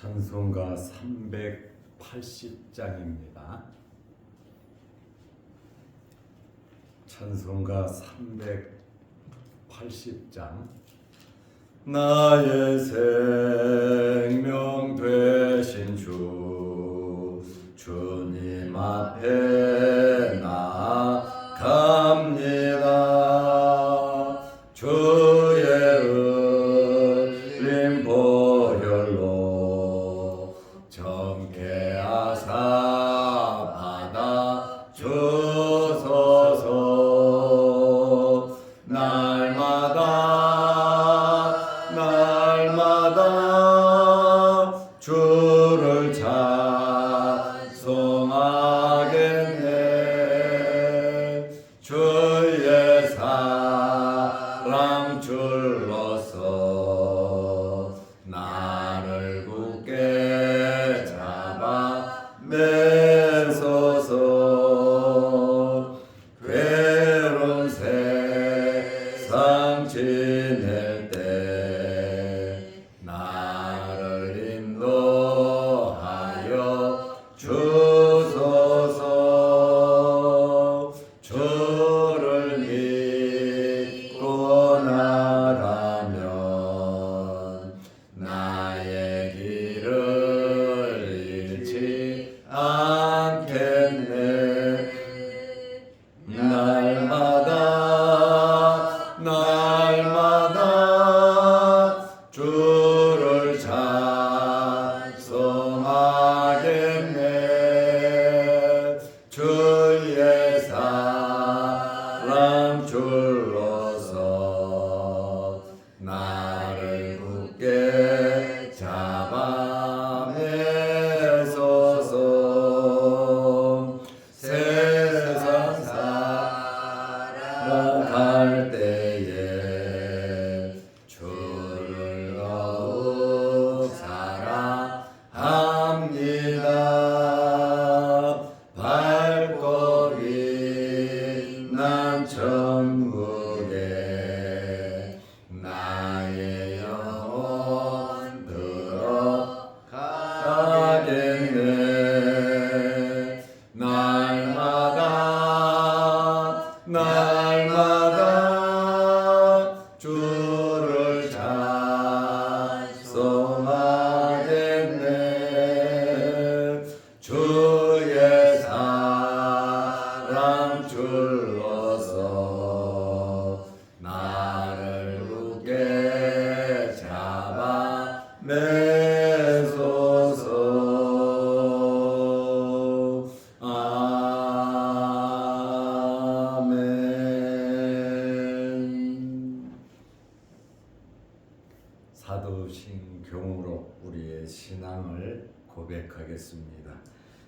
찬송가 380장입니다. 찬송가 380장. 나의 생명 되신 주님 앞에 나아갑니다. 주의 흘린 보혈로 정케 하사 받아 주소서. 날마다 주를 찬송하겠네. 주의 사랑 줄로서 나를 굳게 잡아 매소서. 괴로운 세상 지낼 때 나를 인도하여 주소서. 주를 믿고 나가면 나의 길을 잃지 않겠네. 날마다 주를 찬송하겠네. 주의 사랑 줄로서 나를 굳게 잡아 매소서. 세상 살아갈 때에 주를 더욱 사랑합니다. 발걸이 난 천국에 나의 영혼 들어가겠네. 날마다 주를 찬송하겠네. 주의 사랑 줄로서 나를 굳게 잡아 매소서. 사도신경으로 우리의 신앙을 고백하겠습니다.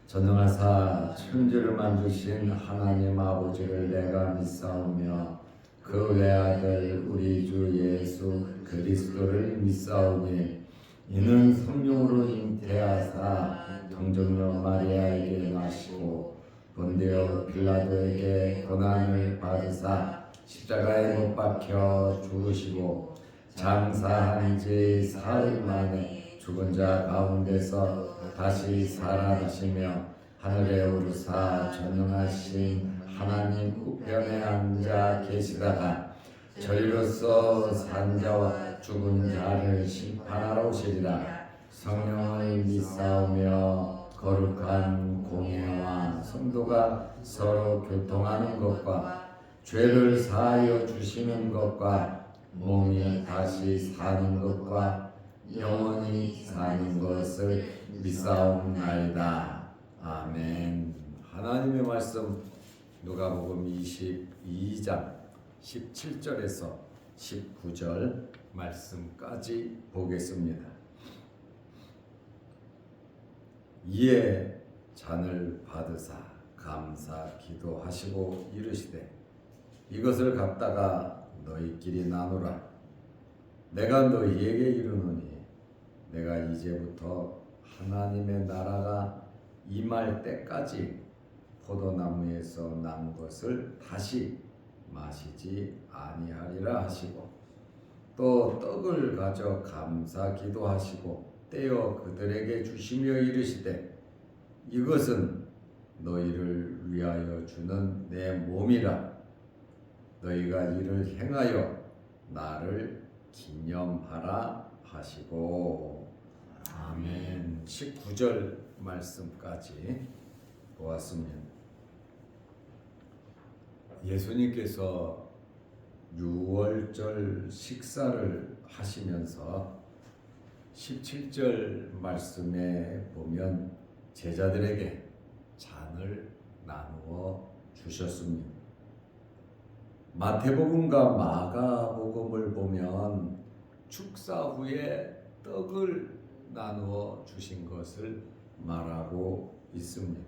전능하사 천지를 만드신 하나님 아버지를 내가 믿사오며 그 외아들 우리 주 예수 그리스도를 믿사오니 이는 성령으로 잉태하사 동정녀 마리아에게 나시고 본디오 빌라도에게 고난을 받으사 십자가에 못 박혀 죽으시고 장사한 지 사흘 만에 죽은 자 가운데서 다시 살아나시며 하늘에 오르사 전능하신 하나님 우편에 앉아 계시다가 저리로서 산 자와 죽은 자를 심판하러 오시리라. 성령을 믿사오며 거룩한 공예와 성도가 서로 교통하는 것과 죄를 사하여 주시는 것과 몸이 다시 사는 것과 영원히 사는 것을 믿사옵나이다. 아멘. 하나님의 말씀 누가복음 22장 17절에서 19절 말씀까지 보겠습니다. 이에 잔을 받으사 감사 기도하시고 이르시되 이것을 갖다가 너희끼리 나누라. 내가 너희에게 이르노니 내가 이제부터 하나님의 나라가 임할 때까지 포도나무에서 난 것을 다시 마시지 아니하리라 하시고 또 떡을 가져 감사 기도하시고 떼어 그들에게 주시며 이르시되 이것은 너희를 위하여 주는 내 몸이라. 너희가 이를 행하여 나를 기념하라 하시고. 아멘. 19절 말씀까지 보았습니다. 예수님께서 유월절 식사를 하시면서 17절 말씀에 보면 제자들에게 잔을 나누어 주셨습니다. 마태복음과 마가복음을 보면 축사 후에 떡을 나누어 주신 것을 말하고 있습니다.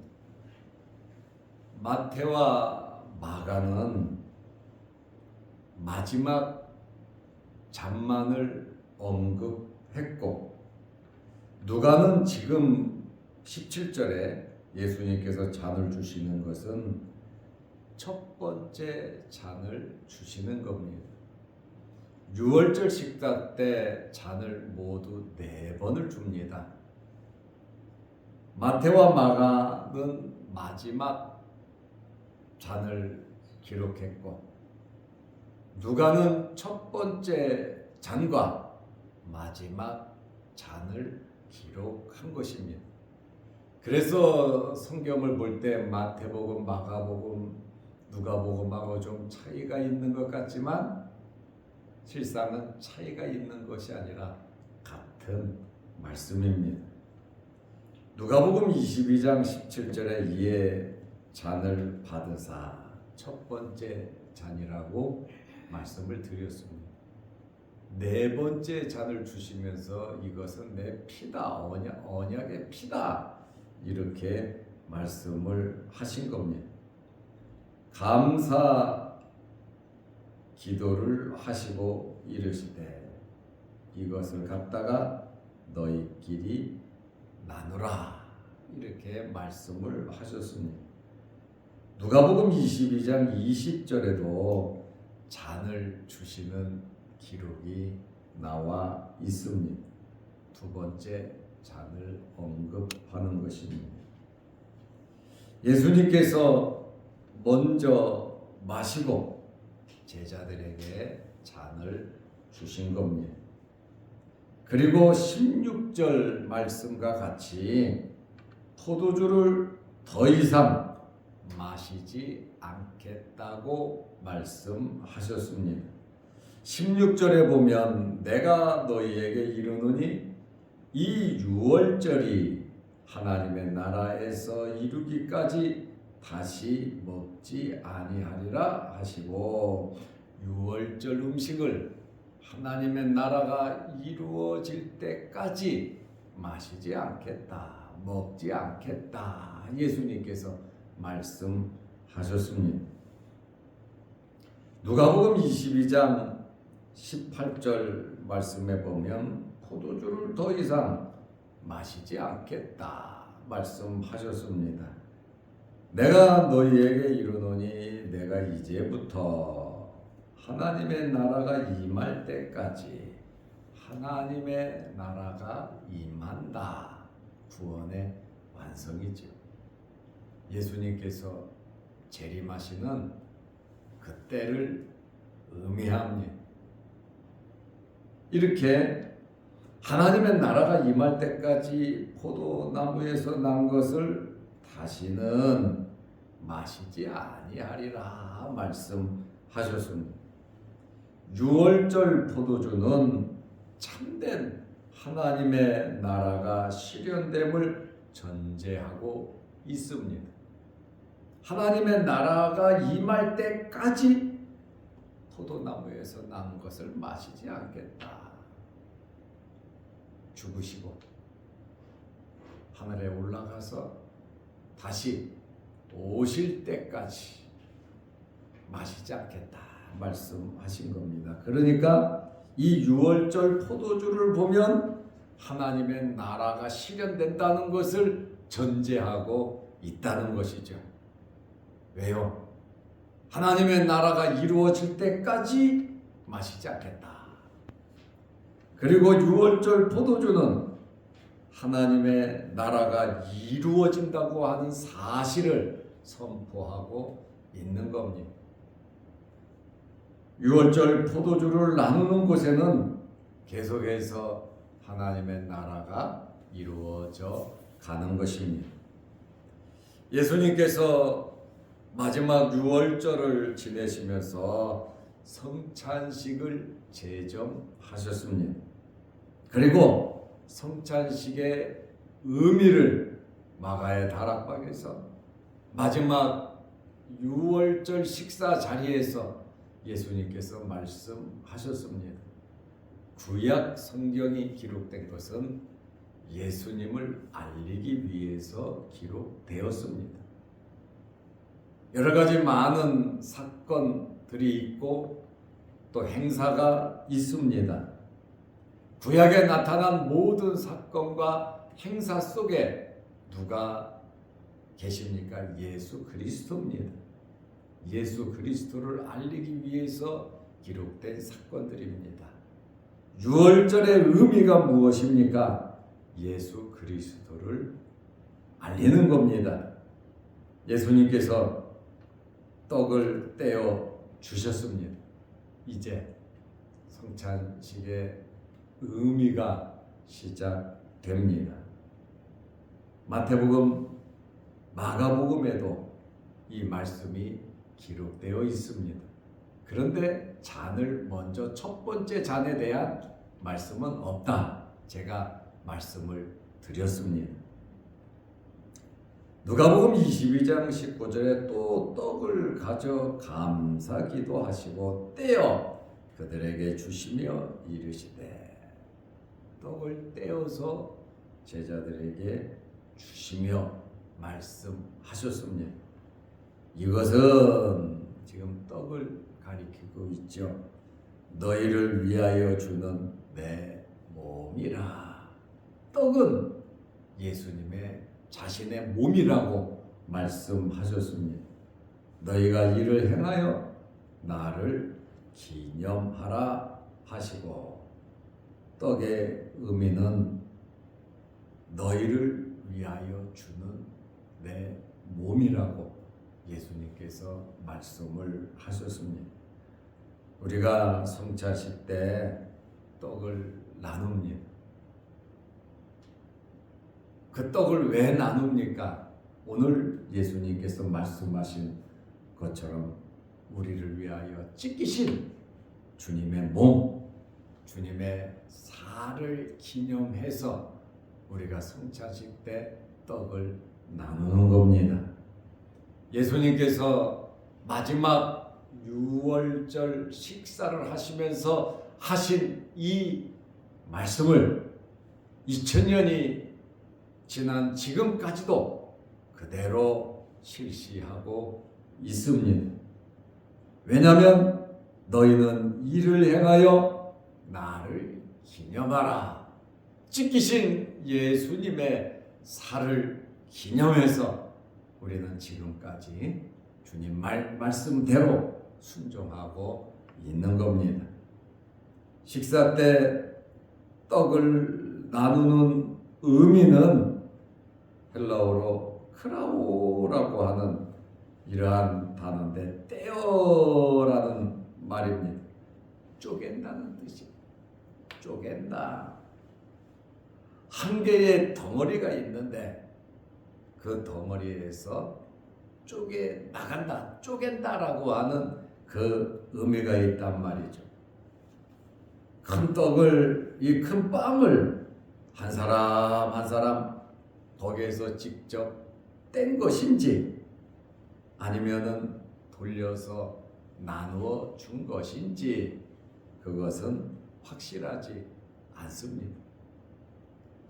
마태와 마가는 마지막 잔만을 언급했고, 누가는 지금 17절에 예수님께서 잔을 주시는 것은 첫 번째 잔을 주시는 겁니다. 유월절 식사 때 잔을 모두 4번을 줍니다. 마태와 마가는 마지막 잔을 기록했고, 누가는 첫 번째 잔과 마지막 잔을 기록한 것입니다. 그래서 성경을 볼 때 마태복음, 마가복음, 누가복음하고 좀 차이가 있는 것 같지만 실상은 차이가 있는 것이 아니라 같은 말씀입니다. 누가복음 22장 17절에 이에 잔을 받으사 첫 번째 잔이라고 말씀을 드렸습니다. 4번째 잔을 주시면서 이것은 내 피다, 언약의 피다, 이렇게 말씀을 하신 겁니다. 감사 기도를 하시고 이르시되 이것을 갖다가 너희끼리 나누라, 이렇게 말씀을 하셨습니다. 누가복음 22장 20절에도 잔을 주시는 기록이 나와 있습니다. 2번째 잔을 언급하는 것입니다. 예수님께서 먼저 마시고 제자들에게 잔을 주신 겁니다. 그리고 16절 말씀과 같이 포도주를 더 이상 마시지 않겠다고 말씀하셨습니다. 16절에 보면 내가 너희에게 이르노니 이 유월절이 하나님의 나라에서 이루기까지 다시 먹지 아니하리라 하시고, 유월절 음식을 하나님의 나라가 이루어질 때까지 마시지 않겠다, 먹지 않겠다, 예수님께서 말씀하셨습니다. 누가복음 22장 18절 말씀에 보면 포도주를 더 이상 마시지 않겠다 말씀하셨습니다. 내가 너희에게 이르노니 내가 이제부터 하나님의 나라가 임할 때까지, 하나님의 나라가 임한다, 구원의 완성이죠. 예수님께서 재림하시는 그때를 의미합니다. 이렇게 하나님의 나라가 임할 때까지 포도나무에서 난 것을 다시는 마시지 아니하리라 말씀하셨습니다. 유월절 포도주는 참된 하나님의 나라가 실현됨을 전제하고 있습니다. 하나님의 나라가 임할 때까지 포도나무에서 난 것을 마시지 않겠다. 죽으시고 하늘에 올라가서 다시 오실 때까지 마시지 않겠다 말씀하신 겁니다. 그러니까 이 유월절 포도주를 보면 하나님의 나라가 실현된다는 것을 전제하고 있다는 것이죠. 왜요? 하나님의 나라가 이루어질 때까지 마시지 않겠다. 그리고 유월절 포도주는 하나님의 나라가 이루어진다고 하는 사실을 선포하고 있는 겁니다. 유월절 포도주를 나누는 곳에는 계속해서 하나님의 나라가 이루어져 가는 것입니다. 예수님께서 마지막 유월절을 지내시면서 성찬식을 제정하셨습니다. 그리고 성찬식의 의미를 마가의 다락방에서 마지막 유월절 식사 자리에서 예수님께서 말씀하셨습니다. 구약 성경이 기록된 것은 예수님을 알리기 위해서 기록되었습니다. 여러 가지 많은 사건들이 있고 또 행사가 있습니다. 구약에 나타난 모든 사건과 행사 속에 누가 계십니까? 예수 그리스도입니다. 예수 그리스도를 알리기 위해서 기록된 사건들입니다. 유월절의 의미가 무엇입니까? 예수 그리스도를 알리는 겁니다. 예수님께서 떡을 떼어 주셨습니다. 이제 성찬식의 의미가 시작됩니다. 마태복음, 마가복음에도 이 말씀이 기록되어 있습니다. 그런데 잔을 먼저 첫 번째 잔에 대한 말씀은 없다. 제가 말씀을 드렸습니다. 누가복음 22장 19절에 또 떡을 가져 감사 기도하시고 떼어 그들에게 주시며 이르시되, 떡을 떼어서 제자들에게 주시며 말씀하셨습니다. 이것은 지금 떡을 가리키고 있죠. 너희를 위하여 주는 내 몸이라. 떡은 예수님의 자신의 몸이라고 말씀하셨습니다. 너희가 이를 행하여 나를 기념하라 하시고, 떡의 의미는 너희를 위하여 주는 내 몸이라고 예수님께서 말씀을 하셨습니다. 우리가 성찬식 때 떡을 나눕니다. 그 떡을 왜 나눕니까? 오늘 예수님께서 말씀하신 것처럼 우리를 위하여 찢기신 주님의 몸, 주님의 살을 기념해서 우리가 성찬식 때 떡을 나누는 겁니다. 예수님께서 마지막 유월절 식사를 하시면서 하신 이 말씀을 2000년이 지난 지금까지도 그대로 실시하고 있습니다. 왜냐하면 너희는 이를 행하여 나를 기념하라. 찢기신 예수님의 살을 기념해서 우리는 지금까지 주님 말씀대로 순종하고 있는 겁니다. 식사 때 떡을 나누는 의미는 헬라어로 크라오라고 하는 이러한 단어인데, 떼어라는 말입니다. 쪼갠다는 뜻이. 쪼갠다. 한 개의 덩어리가 있는데 그 덩어리에서 쪼개 나간다, 쪼갠다라고 하는 그 의미가 있단 말이죠. 큰 떡을, 이 큰 빵을 한 사람 한 사람 거기에서 직접 뗀 것인지 아니면은 돌려서 나누어 준 것인지 그것은 확실하지 않습니다.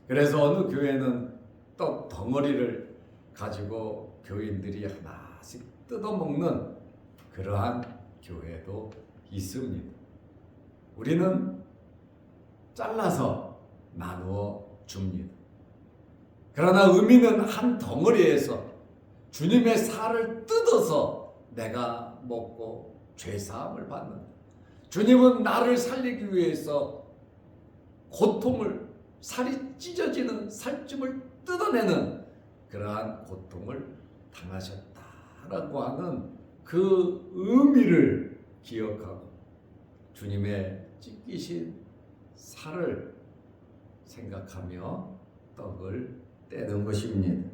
그래서 어느 교회는 떡 덩어리를 가지고 교인들이 하나씩 뜯어먹는 그러한 교회도 있습니다. 우리는 잘라서 나누어 줍니다. 그러나 의미는 한 덩어리에서 주님의 살을 뜯어서 내가 먹고 죄사함을 받는다. 주님은 나를 살리기 위해서 고통을 살이 찢어지는 살점을 뜯어내는 그러한 고통을 당하셨다라고 하는 그 의미를 기억하고 주님의 찢기신 살을 생각하며 떡을 떼는 것입니다.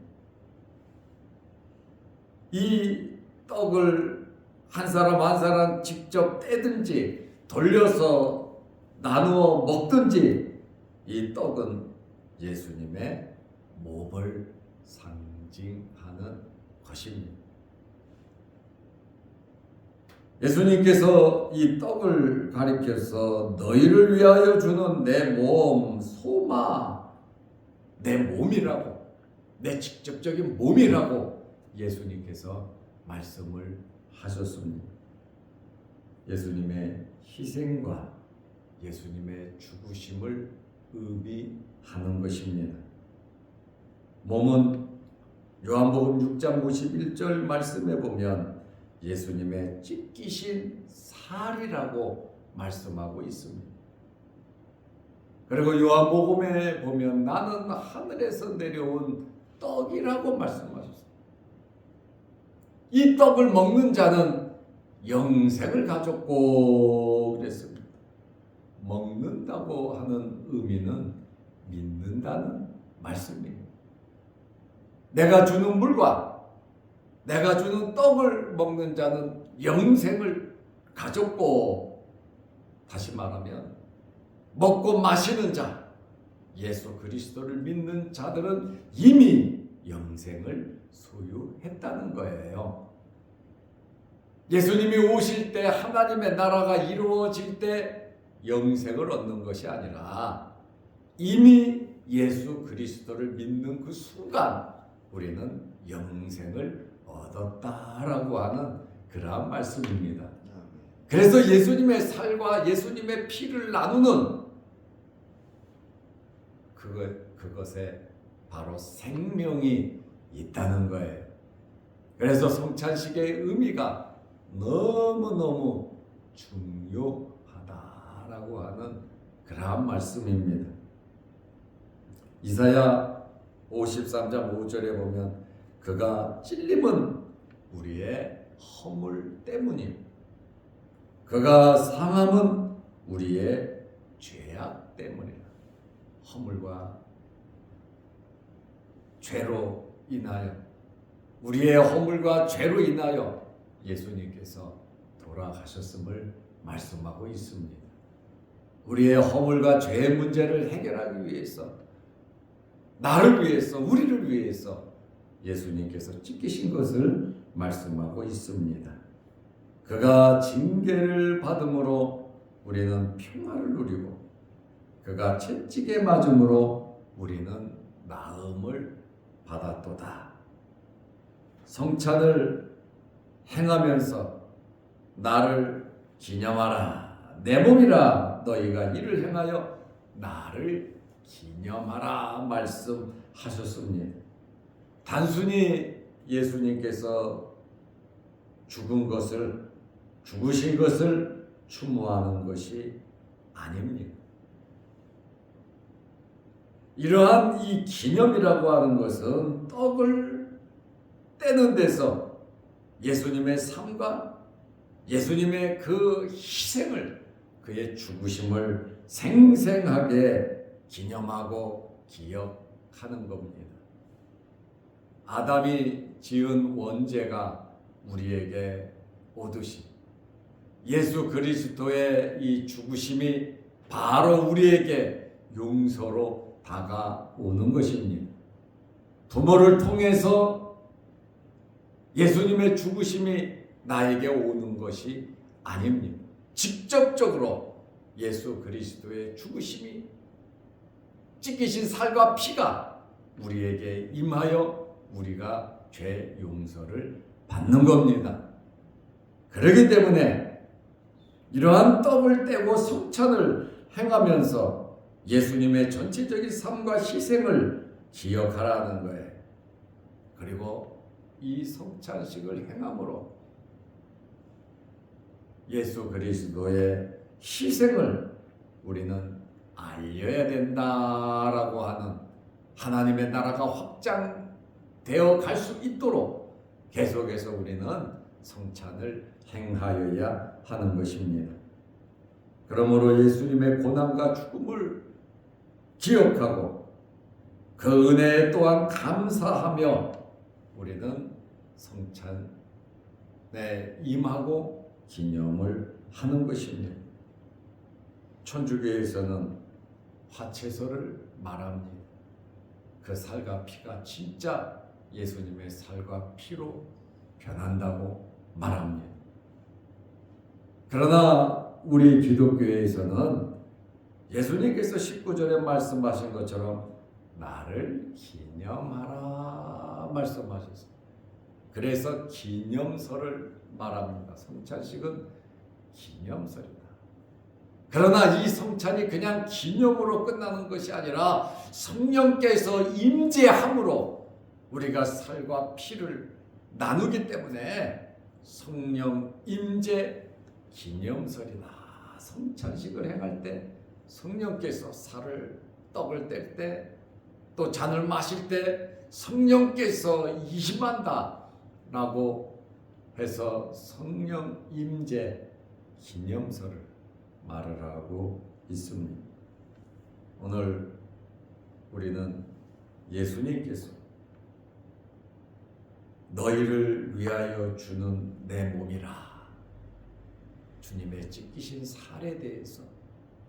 이 떡을 한 사람 한 사람 직접 떼든지 돌려서 나누어 먹든지 이 떡은 예수님의 몸을 상징하는 것입니다. 예수님께서 이 떡을 가리켜서 너희를 위하여 주는 내 몸, 소마, 내 몸이라고, 내 직접적인 몸이라고 예수님께서 말씀을 하셨습니다. 예수님의 희생과 예수님의 죽으심을 의미하는 것입니다. 몸은 요한복음 6장 51절 말씀에 보면 예수님의 찢기신 살이라고 말씀하고 있습니다. 그리고 요한복음에 보면 나는 하늘에서 내려온 떡이라고 말씀하셨습니다. 이 떡을 먹는 자는 영생을 가졌고 그랬습니다. 먹는다고 하는 의미는 믿는다는 말씀입니다. 내가 주는 물과 내가 주는 떡을 먹는 자는 영생을 가졌고, 다시 말하면 먹고 마시는 자, 예수 그리스도를 믿는 자들은 이미 영생을 소유했다는 거예요. 예수님이 오실 때 하나님의 나라가 이루어질 때 영생을 얻는 것이 아니라 이미 예수 그리스도를 믿는 그 순간 우리는 영생을 얻었다라고 하는 그러한 말씀입니다. 그래서 예수님의 살과 예수님의 피를 나누는 그것에 바로 생명이 있다는 거예요. 그래서 성찬식의 의미가 너무너무 중요하다라고 하는 그러한 말씀입니다. 이사야 53장 5절에 보면 그가 찔림은 우리의 허물 때문입니다. 그가 상함은 우리의 죄악 때문이라. 허물과 죄로 인하여, 우리의 허물과 죄로 인하여 예수님께서 돌아가셨음을 말씀하고 있습니다. 우리의 허물과 죄의 문제를 해결하기 위해서, 나를 위해서, 우리를 위해서 예수님께서 찢기신 것을 말씀하고 있습니다. 그가 징계를 받음으로 우리는 평화를 누리고 그가 채찍에 맞음으로 우리는 나음을 받았도다. 성찬을 행하면서 나를 기념하라. 내 몸이라 너희가 이를 행하여 나를 기념하라 말씀하셨습니다. 단순히 예수님께서 죽으신 것을 추모하는 것이 아닙니다. 이러한 이 기념이라고 하는 것은 떡을 떼는 데서 예수님의 삶과 예수님의 그 희생을, 그의 죽으심을 생생하게 기념하고 기억하는 겁니다. 아담이 지은 원죄가 우리에게 오듯이 예수 그리스도의 이 죽으심이 바로 우리에게 용서로 다가오는 것입니다. 부모를 통해서 예수님의 죽으심이 나에게 오는 것이 아닙니다. 직접적으로 예수 그리스도의 죽으심이, 찢기신 살과 피가 우리에게 임하여 우리가 죄 용서를 받는 겁니다. 그렇기 때문에 이러한 떡을 떼고 성찬을 행하면서 예수님의 전체적인 삶과 희생을 기억하라는 거예요. 그리고 이 성찬식을 행함으로 예수 그리스도의 희생을 우리는 알려야 된다라고 하는 하나님의 나라가 확장되어 갈 수 있도록 계속해서 우리는 성찬을 행하여야 하는 것입니다. 그러므로 예수님의 고난과 죽음을 기억하고 그 은혜에 또한 감사하며 우리는 성찬에 임하고 기념을 하는 것입니다. 천주교에서는 화채소를 말합니다. 그 살과 피가 진짜 예수님의 살과 피로 변한다고 말합니다. 그러나 우리 기독교에서는 예수님께서 19절에 말씀하신 것처럼 나를 기념하라 말씀하셨습니다. 그래서 기념설을 말합니다. 성찬식은 기념설이다. 그러나 이 성찬이 그냥 기념으로 끝나는 것이 아니라 성령께서 임재함으로 우리가 살과 피를 나누기 때문에 성령 임재 기념설이다. 성찬식을 행할 때 성령께서 살을 떡을 뗄 때 또 잔을 마실 때 성령께서 임한다 라고 해서 성령 임재 기념설을 말을 하고 있습니다. 오늘 우리는 예수님께서 너희를 위하여 주는 내 몸이라 주님의 찢기신 살에 대해서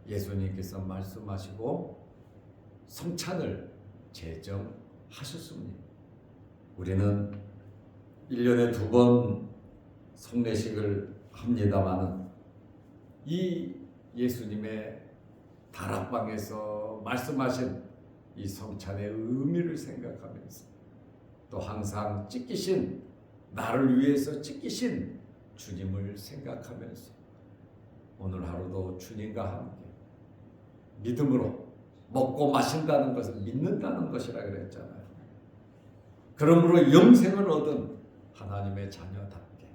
예수님께서 말씀하시고 성찬을 제정하셨습니다. 우리는 1년에 2번 성례식을 합니다마는 이 예수님의 다락방에서 말씀하신 이 성찬의 의미를 생각하면서 또 항상 찢기신 나를 위해서 찢기신 주님을 생각하면서 오늘 하루도 주님과 함께 믿음으로 먹고 마신다는 것을 믿는다는 것이라 그랬잖아요. 그러므로 영생을 얻은 하나님의 자녀답게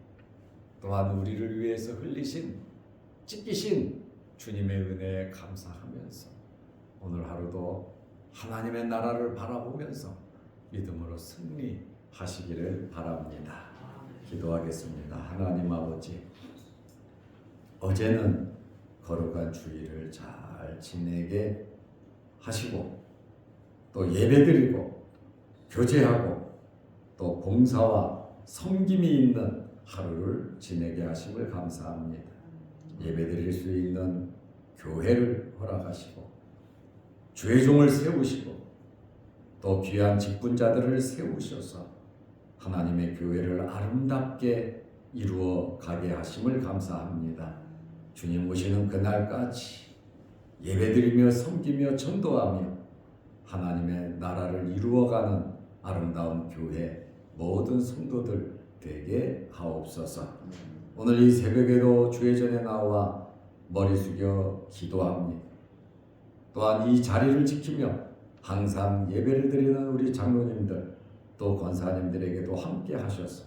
또한 우리를 위해서 흘리신 찢기신 주님의 은혜에 감사하면서 오늘 하루도 하나님의 나라를 바라보면서 믿음으로 승리하시기를 바랍니다. 기도하겠습니다. 하나님 아버지, 어제는 거룩한 주일을 잘 지내게 하시고 또 예배드리고 교제하고 또 봉사와 섬김이 있는 하루를 지내게 하심을 감사합니다. 예배드릴 수 있는 교회를 허락하시고 주의 종을 세우시고 또 귀한 직분자들을 세우셔서 하나님의 교회를 아름답게 이루어 가게 하심을 감사합니다. 주님 오시는 그날까지 예배드리며 섬기며 전도하며 하나님의 나라를 이루어가는 아름다운 교회 모든 성도들 되게 하옵소서. 오늘 이 새벽에도 주의 전에 나와 머리 숙여 기도합니다. 또한 이 자리를 지키며 항상 예배를 드리는 우리 장로님들 또 권사님들에게도 함께 하셔서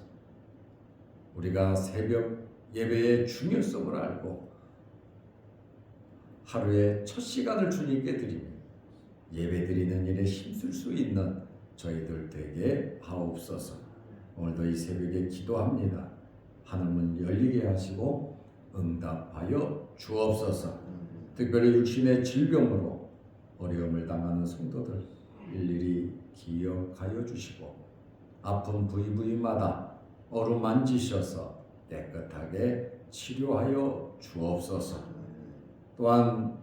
우리가 새벽 예배의 중요성을 알고 하루의 첫 시간을 주님께 드리며 예배 드리는 일에 힘쓸 수 있는 저희들 되게 하옵소서. 오늘도 이 새벽에 기도합니다. 하늘문 열리게 하시고 응답하여 주옵소서. 특별히 육신의 질병으로 어려움을 당하는 성도들 일일이 기억하여 주시고 아픈 부위마다 어루만지셔서 깨끗하게 치료하여 주옵소서. 또한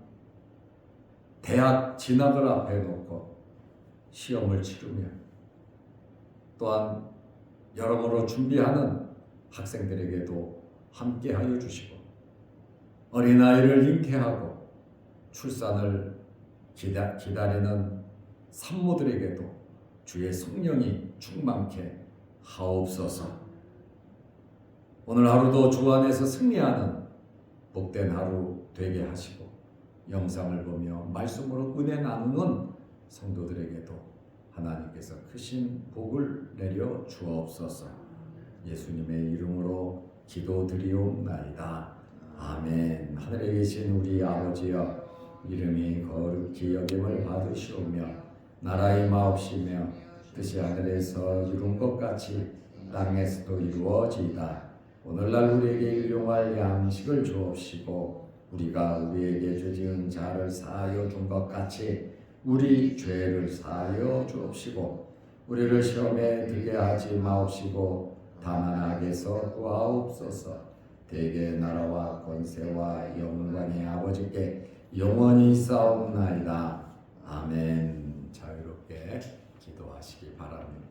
대학 진학을 앞에 놓고 시험을 치르며 또한 여러모로 준비하는 학생들에게도 함께하여 주시고 어린아이를 잉태하고 출산을 기다리는 산모들에게도 주의 성령이 충만케 하옵소서. 오늘 하루도 주 안에서 승리하는 복된 하루 되게 하시고 영상을 보며 말씀으로 은혜 나누는 성도들에게도 하나님께서 크신 복을 내려 주옵소서. 예수님의 이름으로 기도드리옵나이다. 아멘. 하늘에 계신 우리 아버지여, 이름이 거룩히 여김을 받으시오며 나라의 마옵시며 뜻이 하늘에서 이룬 것 같이 땅에서도 이루어지이다. 오늘날 우리에게 일용할 양식을 주옵시고 우리가 우리에게 죄 지은 자를 사하여 준 것 같이 우리 죄를 사하여 주옵시고 우리를 시험에 들게 하지 마옵시고 다만 악에서 구하옵소서. 대개 나라와 권세와 영광의 아버지께 영원히 싸움나이다. 아멘. 자유롭게 기도하시기 바랍니다.